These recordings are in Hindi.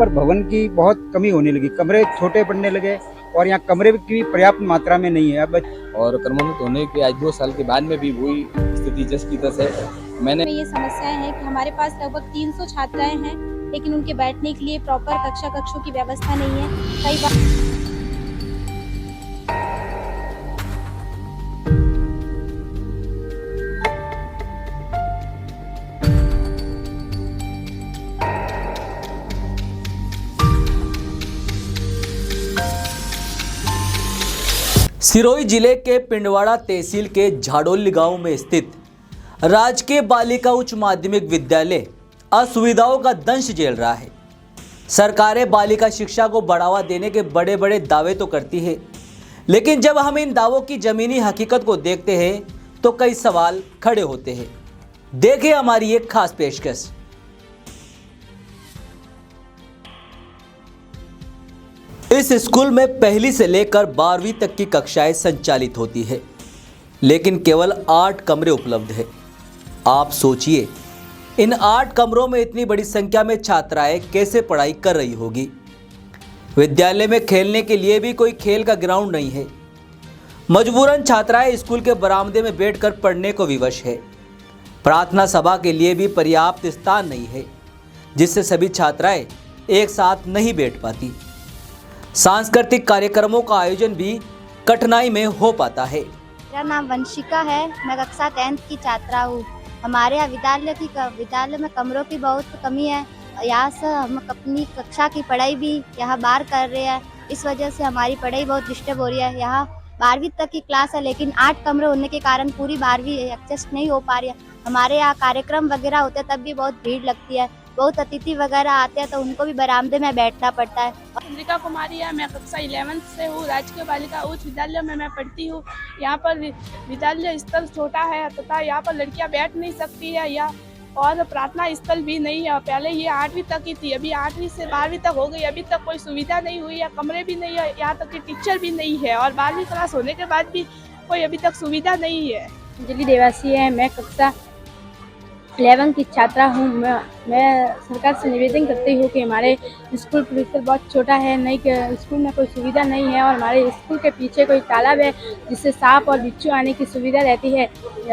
पर भवन की बहुत कमी होने लगी, कमरे छोटे पड़ने लगे और यहाँ कमरे की पर्याप्त मात्रा में नहीं है। अब और क्रमोन्नत होने के आज 2 साल के बाद में भी वही स्थिति जस की तस है। मैंने ये समस्याएं हैं कि हमारे पास लगभग 300 छात्राएं हैं, लेकिन उनके बैठने के लिए प्रॉपर कक्षों की व्यवस्था नहीं है। कई बार सिरोही जिले के पिंडवाड़ा तहसील के झाड़ोली गांव में स्थित राजकीय बालिका उच्च माध्यमिक विद्यालय असुविधाओं का दंश झेल रहा है। सरकारें बालिका शिक्षा को बढ़ावा देने के बड़े बड़े दावे तो करती है, लेकिन जब हम इन दावों की जमीनी हकीकत को देखते हैं तो कई सवाल खड़े होते हैं। देखिए हमारी एक खास पेशकश। इस स्कूल में पहली से लेकर 12वीं तक की कक्षाएं संचालित होती है, लेकिन केवल 8 कमरे उपलब्ध है। आप सोचिए, इन 8 कमरों में इतनी बड़ी संख्या में छात्राएं कैसे पढ़ाई कर रही होगी। विद्यालय में खेलने के लिए भी कोई खेल का ग्राउंड नहीं है। मजबूरन छात्राएं स्कूल के बरामदे में बैठकर पढ़ने को विवश है। प्रार्थना सभा के लिए भी पर्याप्त स्थान नहीं है, जिससे सभी छात्राएं एक साथ नहीं बैठ पाती। सांस्कृतिक कार्यक्रमों का आयोजन भी कठिनाई में हो पाता है। मेरा नाम वंशिका है, मैं कक्षा 10th की छात्रा हूँ। हमारे यहाँ विद्यालय में कमरों की बहुत कमी है। यहाँ से हम अपनी कक्षा की पढ़ाई भी यहाँ बाहर कर रहे हैं। इस वजह से हमारी पढ़ाई बहुत डिस्टर्ब हो रही है। यहाँ 12वीं तक की क्लास है, लेकिन 8 कमरे होने के कारण पूरी 12वीं एडजस्ट नहीं हो पा रही है। हमारे यहाँ कार्यक्रम वगैरह होते हैं, तब भी बहुत भीड़ लगती है। बहुत अतिथि वगैरह आते हैं तो उनको भी बरामदे में बैठना पड़ता है। चंद्रिका कुमारी है, मैं कक्षा 11th से हूँ। राजकीय बालिका उच्च विद्यालय में मैं पढ़ती हूँ। यहाँ पर विद्यालय स्थल छोटा है तथा यहाँ पर लड़कियाँ बैठ नहीं सकती है या और प्रार्थना स्थल भी नहीं है। पहले ये 8वीं तक ही थी, अभी 8वीं से 12वीं तक हो गई। अभी तक कोई सुविधा नहीं हुई है, कमरे भी नहीं है, यहाँ तक कि टीचर भी नहीं है और 12वीं क्लास होने के बाद भी कोई अभी तक सुविधा नहीं है। अंजलि देवासी है, मैं कक्षा 11 की छात्रा हूँ। मैं सरकार से निवेदन करती हूँ कि हमारे स्कूल परिसर बहुत छोटा है, नहीं कि स्कूल में कोई सुविधा नहीं है और हमारे स्कूल के पीछे कोई तालाब है जिससे सांप और बिच्छू आने की सुविधा रहती है।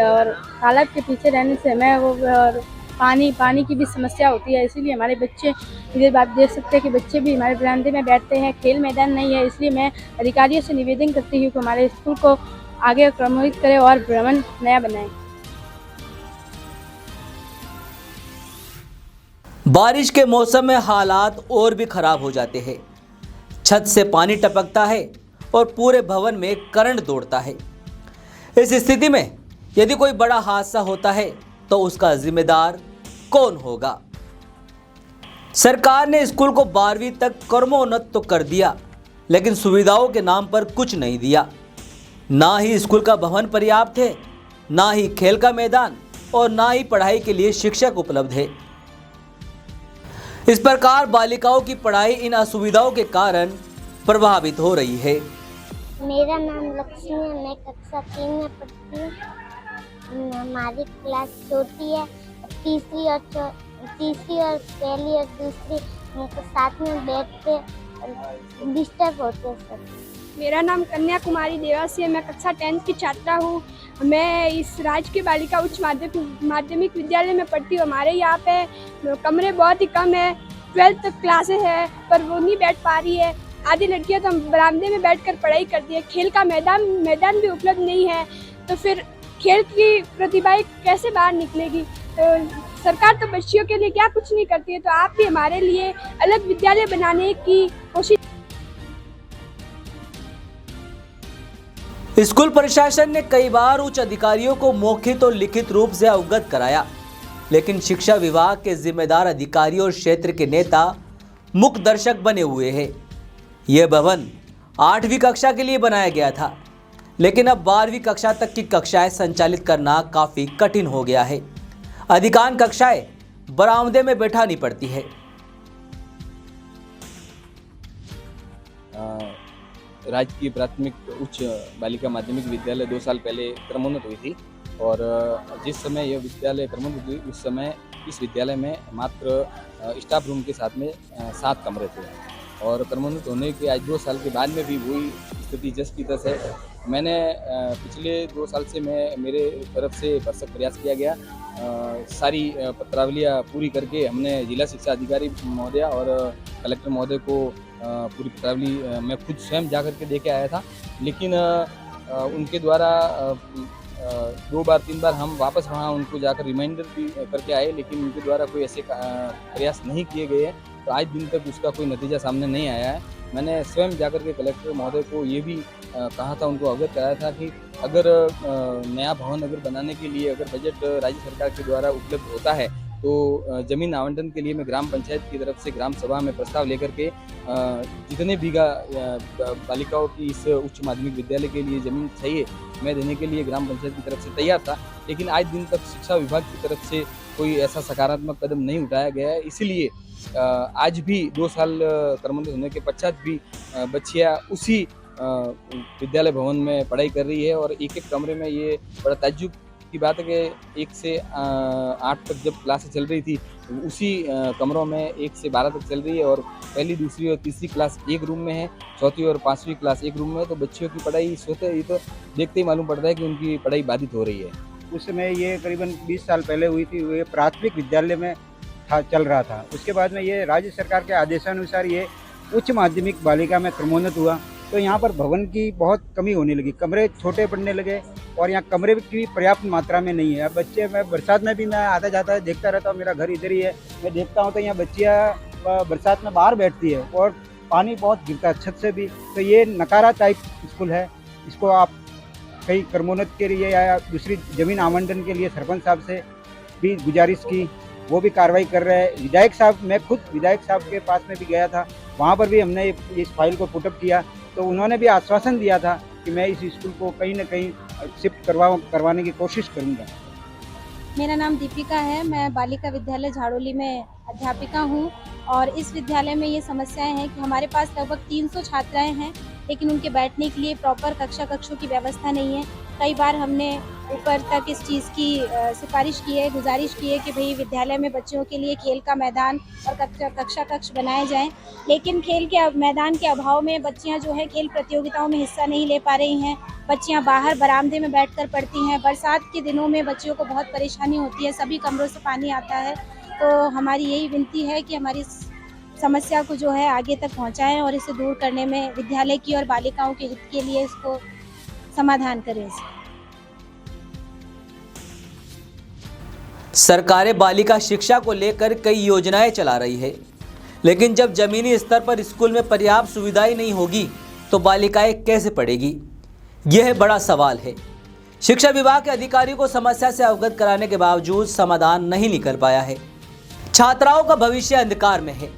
और तालाब के पीछे रहने से हमें और पानी की भी समस्या होती है। इसीलिए हमारे बच्चे इधर बात देख सकते हैं कि बच्चे भी हमारे बरामदे में बैठते हैं। खेल मैदान नहीं है, इसलिए मैं अधिकारियों से निवेदन करती हूँ कि हमारे स्कूल को आगे क्रमित करें और भवन नया बनाएं। बारिश के मौसम में हालात और भी खराब हो जाते हैं। छत से पानी टपकता है और पूरे भवन में करंट दौड़ता है। इस स्थिति में यदि कोई बड़ा हादसा होता है तो उसका जिम्मेदार कौन होगा। सरकार ने स्कूल को 12वीं तक क्रमोन्नत तो कर दिया, लेकिन सुविधाओं के नाम पर कुछ नहीं दिया। ना ही स्कूल का भवन पर्याप्त है, ना ही खेल का मैदान और ना ही पढ़ाई के लिए शिक्षक उपलब्ध है। इस प्रकार बालिकाओं की पढ़ाई इन असुविधाओं के कारण प्रभावित हो रही है। मेरा नाम लक्ष्मी है, मैं कक्षा 3 में पढ़ती हूँ। हमारी क्लास छोटी है, तीसरी और पहली और दूसरी साथ में बैठते डिस्टर्ब होते हैं सब। मेरा नाम कन्या कुमारी देवासी है, मैं कक्षा 10th की छात्रा हूँ। मैं इस राजकीय बालिका उच्च माध्यमिक विद्यालय में पढ़ती हूँ। हमारे यहाँ पे कमरे बहुत ही कम है, 12th तक क्लासेस है पर वो नहीं बैठ पा रही है। आधी लड़कियाँ तो बरामदे में बैठकर पढ़ाई करती है। खेल का मैदान भी उपलब्ध नहीं है, तो फिर खेल की प्रतिभाएं कैसे बाहर निकलेगी। तो सरकार तो बच्चियों के लिए क्या कुछ नहीं करती है, तो आप भी हमारे लिए अलग विद्यालय बनाने की कोशिश। स्कूल प्रशासन ने कई बार उच्च अधिकारियों को मौखिक और लिखित रूप से अवगत कराया, लेकिन शिक्षा विभाग के जिम्मेदार अधिकारी और क्षेत्र के नेता मुख्य दर्शक बने हुए हैं। यह भवन 8वीं कक्षा के लिए बनाया गया था, लेकिन अब 12वीं कक्षा तक की कक्षाएं संचालित करना काफी कठिन हो गया है। अधिकांश कक्षाएं बरामदे में बैठानी पड़ती है। राजकीय प्राथमिक उच्च बालिका माध्यमिक विद्यालय 2 साल पहले क्रमोन्नत हुई थी और जिस समय यह विद्यालय क्रमोन्नत हुई उस समय इस विद्यालय में मात्र स्टाफ रूम के साथ में 7 कमरे थे और क्रमोन्नत होने के आज 2 साल के बाद में भी वही स्थिति जस की तस है। मैंने पिछले 2 साल से मेरे तरफ से भरसक प्रयास किया गया, सारी पत्रावलियाँ पूरी करके हमने जिला शिक्षा अधिकारी महोदय और कलेक्टर महोदय को पूरी पत्रावली मैं खुद स्वयं जा कर के दे के आया था, लेकिन उनके द्वारा 2 बार 3 बार हम वापस वहाँ उनको जाकर रिमाइंडर भी करके आए, लेकिन उनके द्वारा कोई ऐसे प्रयास नहीं किए गए हैं। तो आज दिन तक उसका कोई नतीजा सामने नहीं आया है। मैंने स्वयं जाकर के कलेक्टर महोदय को ये भी कहा था, उनको अवगत कराया था कि अगर नया भवन अगर बनाने के लिए अगर बजट राज्य सरकार के द्वारा उपलब्ध होता है तो ज़मीन आवंटन के लिए मैं ग्राम पंचायत की तरफ से ग्राम सभा में प्रस्ताव लेकर के जितने बीघा बालिकाओं की इस उच्च माध्यमिक विद्यालय के लिए ज़मीन चाहिए मैं देने के लिए ग्राम पंचायत की तरफ से तैयार था, लेकिन आज दिन तक शिक्षा विभाग की तरफ से कोई ऐसा सकारात्मक कदम नहीं उठाया गया है। इसीलिए आज भी 2 साल क्रमोन्नत होने के पश्चात भी बच्चियाँ उसी विद्यालय भवन में पढ़ाई कर रही है और एक कमरे में। ये बड़ा ताज्जुब की बात है कि 1 से 8 तक जब क्लासेस चल रही थी उसी कमरों में 1 से 12 तक चल रही है और पहली, दूसरी और तीसरी क्लास एक रूम में है, चौथी और 5वीं क्लास एक रूम में है। तो बच्चियों की पढ़ाई सोते ही तो देखते ही मालूम पड़ता है कि उनकी पढ़ाई बाधित हो रही है। उस समय ये करीबन 20 साल पहले हुई थी, ये प्राथमिक विद्यालय में चल रहा था। उसके बाद में ये राज्य सरकार के आदेशानुसार ये उच्च माध्यमिक बालिका में क्रमोन्नत हुआ, तो यहाँ पर भवन की बहुत कमी होने लगी, कमरे छोटे पड़ने लगे और यहाँ कमरे की पर्याप्त मात्रा में नहीं है। अब बच्चे, मैं बरसात में भी मैं आता जाता देखता रहता हूँ, मेरा घर इधर ही है, मैं देखता हूँ तो यहाँ बच्चियाँ बरसात में बाहर बैठती है और पानी बहुत गिरता है छत से भी। तो ये नकारा टाइप स्कूल है, इसको आप कहीं क्रमोन्नत के लिए या दूसरी ज़मीन आवंटन के लिए सरपंच साहब से भी गुजारिश की, वो भी कार्रवाई कर रहे हैं। विधायक साहब, मैं खुद विधायक साहब के पास में भी गया था, वहाँ पर भी हमने इस फाइल को पुटअप किया, तो उन्होंने भी आश्वासन दिया था कि मैं इस स्कूल को कहीं ना कहीं शिफ्ट करवाने की कोशिश करूँगा। मेरा नाम दीपिका है, मैं बालिका विद्यालय झाड़ोली में अध्यापिका हूँ और इस विद्यालय में ये समस्याएं हैं कि हमारे पास लगभग 300 छात्राएं हैं, लेकिन उनके बैठने के लिए प्रॉपर कक्षों की व्यवस्था नहीं है। कई बार हमने ऊपर तक इस चीज़ की सिफारिश की है, गुजारिश की है कि भाई विद्यालय में बच्चों के लिए खेल का मैदान और कक्ष बनाए जाएं, लेकिन खेल के मैदान के अभाव में बच्चियां जो है खेल प्रतियोगिताओं में हिस्सा नहीं ले पा रही हैं। बच्चियां बाहर बरामदे में बैठकर पढ़ती हैं। बरसात के दिनों में बच्चियों को बहुत परेशानी होती है, सभी कमरों से पानी आता है। तो हमारी यही विनती है कि हमारी समस्या को जो है आगे तक पहुँचाएँ और इसे दूर करने में विद्यालय की और बालिकाओं के हित के लिए इसको समाधान करें। सरकारें बालिका शिक्षा को लेकर कई योजनाएं चला रही है, लेकिन जब जमीनी स्तर पर स्कूल में पर्याप्त सुविधाएं नहीं होगी तो बालिकाएं कैसे पढ़ेगी, यह बड़ा सवाल है। शिक्षा विभाग के अधिकारियों को समस्या से अवगत कराने के बावजूद समाधान नहीं निकल पाया है। छात्राओं का भविष्य अंधकार में है,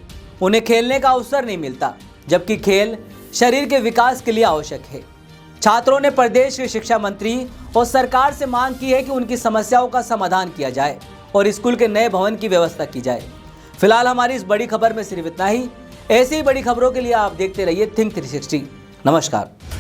उन्हें खेलने का अवसर नहीं मिलता, जबकि खेल शरीर के विकास के लिए आवश्यक है। छात्रों ने प्रदेश के शिक्षा मंत्री और सरकार से मांग की है कि उनकी समस्याओं का समाधान किया जाए और स्कूल के नए भवन की व्यवस्था की जाए। फिलहाल हमारी इस बड़ी खबर में सिर्फ इतना ही। ऐसी ही बड़ी खबरों के लिए आप देखते रहिए थिंक 360। नमस्कार।